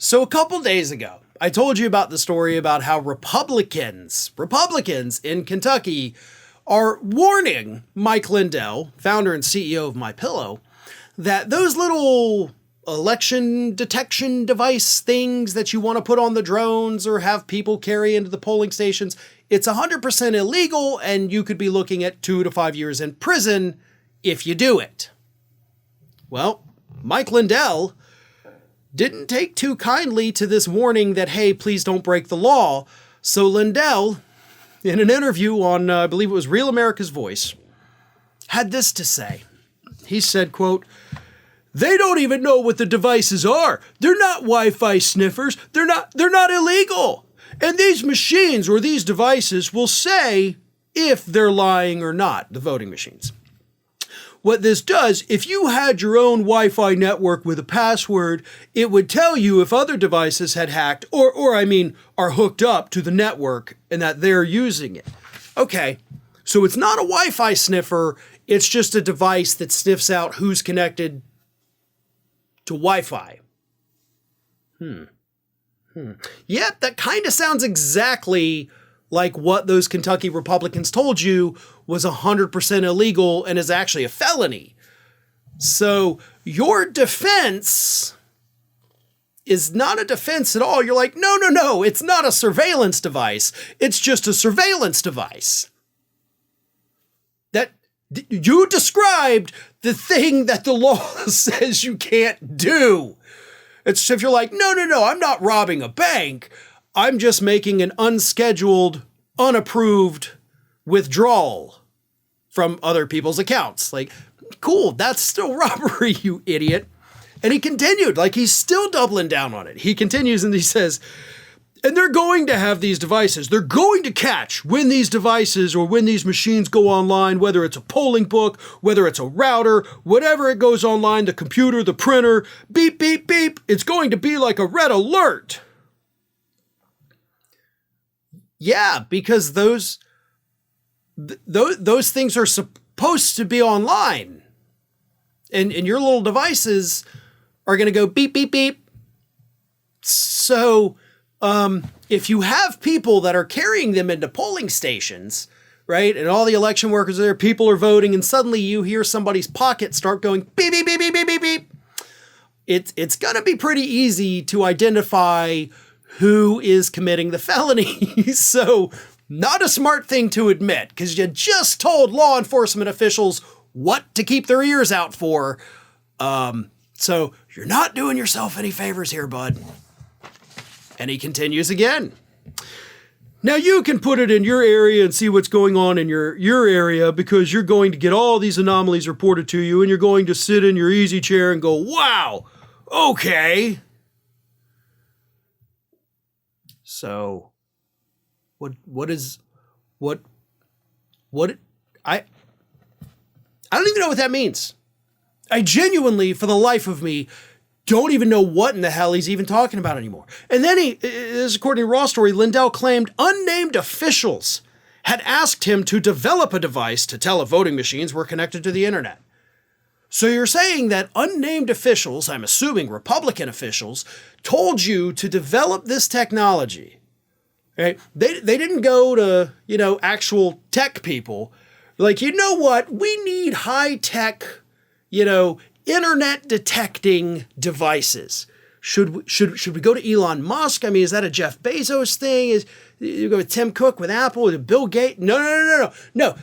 So a couple days ago, I told you about the story about how Republicans in Kentucky are warning Mike Lindell, founder and CEO of MyPillow, that those little election detection device things that you want to put on the drones or have people carry into the polling stations, it's 100% illegal and you could be looking at 2 to 5 years in prison if you do it. Well, Mike Lindell didn't take too kindly to this warning that, hey, please don't break the law. So Lindell, in an interview on, I believe it was Real America's Voice, had this to say. He said, quote, "They don't even know what the devices are. They're not Wi-Fi sniffers. They're not illegal. And these machines or these devices will say if they're lying or not, the voting machines. What this does, if you had your own Wi-Fi network with a password, it would tell you if other devices had hacked or are hooked up to the network and that they're using it." Okay, so it's not a Wi-Fi sniffer. It's just a device that sniffs out who's connected to Wi-Fi. Yeah, that kind of sounds exactly like what those Kentucky Republicans told you was 100% illegal and is actually a felony. So your defense is not a defense at all. You're like, no, it's not a surveillance device. It's just a surveillance device. That you described the thing that the law says you can't do. It's if you're like, no, I'm not robbing a bank. I'm just making an unscheduled, unapproved withdrawal from other people's accounts. Like, cool, that's still robbery, you idiot. And he continued, like he's still doubling down on it. He continues and he says, and they're going to have these devices. They're going to catch when these devices or when these machines go online, whether it's a polling book, whether it's a router, whatever it goes online, the computer, the printer, beep, beep, beep. It's going to be like a red alert. Yeah, because those things are supposed to be online. And your little devices are going to go beep, beep, beep. So if you have people that are carrying them into polling stations, right, and all the election workers are there, people are voting, and suddenly you hear somebody's pocket start going beep, beep, beep, beep, beep, beep, beep, it's going to be pretty easy to identify who is committing the felony. So not a smart thing to admit, because you just told law enforcement officials what to keep their ears out for. So you're not doing yourself any favors here, bud. And he continues again. Now you can put it in your area and see what's going on in your area, because you're going to get all these anomalies reported to you and you're going to sit in your easy chair and go, wow, okay. So I don't even know what that means. I genuinely, for the life of me, don't even know what in the hell he's even talking about anymore. And then according to Raw Story, Lindell claimed unnamed officials had asked him to develop a device to tell if voting machines were connected to the internet. So you're saying that unnamed officials, I'm assuming Republican officials, told you to develop this technology, right? They didn't go to, actual tech people. Like, you know what? We need high-tech, internet detecting devices. Should we go to Elon Musk? I mean, is that a Jeff Bezos thing? Is you go with Tim Cook with Apple, with Bill Gates? No.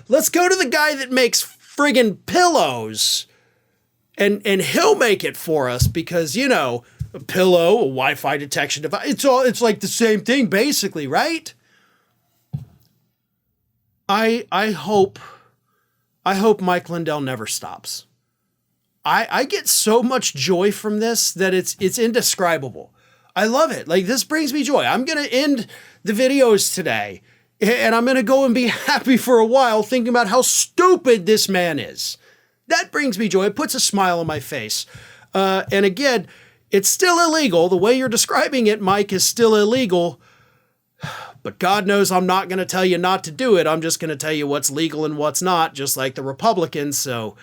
Let's go to the guy that makes friggin' pillows, and he'll make it for us, because a pillow, a Wi-Fi detection device, it's like the same thing basically, right? I hope Mike Lindell never stops. I get so much joy from this that it's indescribable. I love it. Like, this brings me joy. I'm going to end the videos today and I'm going to go and be happy for a while thinking about how stupid this man is. That brings me joy. It puts a smile on my face. And again, it's still illegal. The way you're describing it, Mike, is still illegal. But God knows I'm not going to tell you not to do it. I'm just going to tell you what's legal and what's not, just like the Republicans. So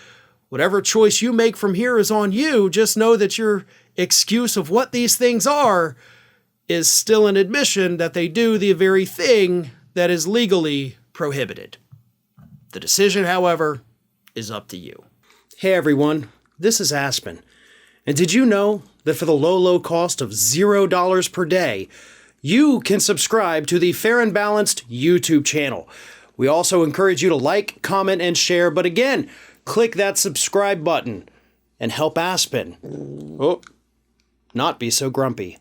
whatever choice you make from here is on you. Just know that you're excuse of what these things are is still an admission that they do the very thing that is legally prohibited. The decision, however, is up to you. Hey everyone, this is Aspen. And did you know that for the low cost of $0 per day, you can subscribe to the Fair and Balanced YouTube channel? We also encourage you to like, comment, and share, but again, click that subscribe button and help Aspen not be so grumpy.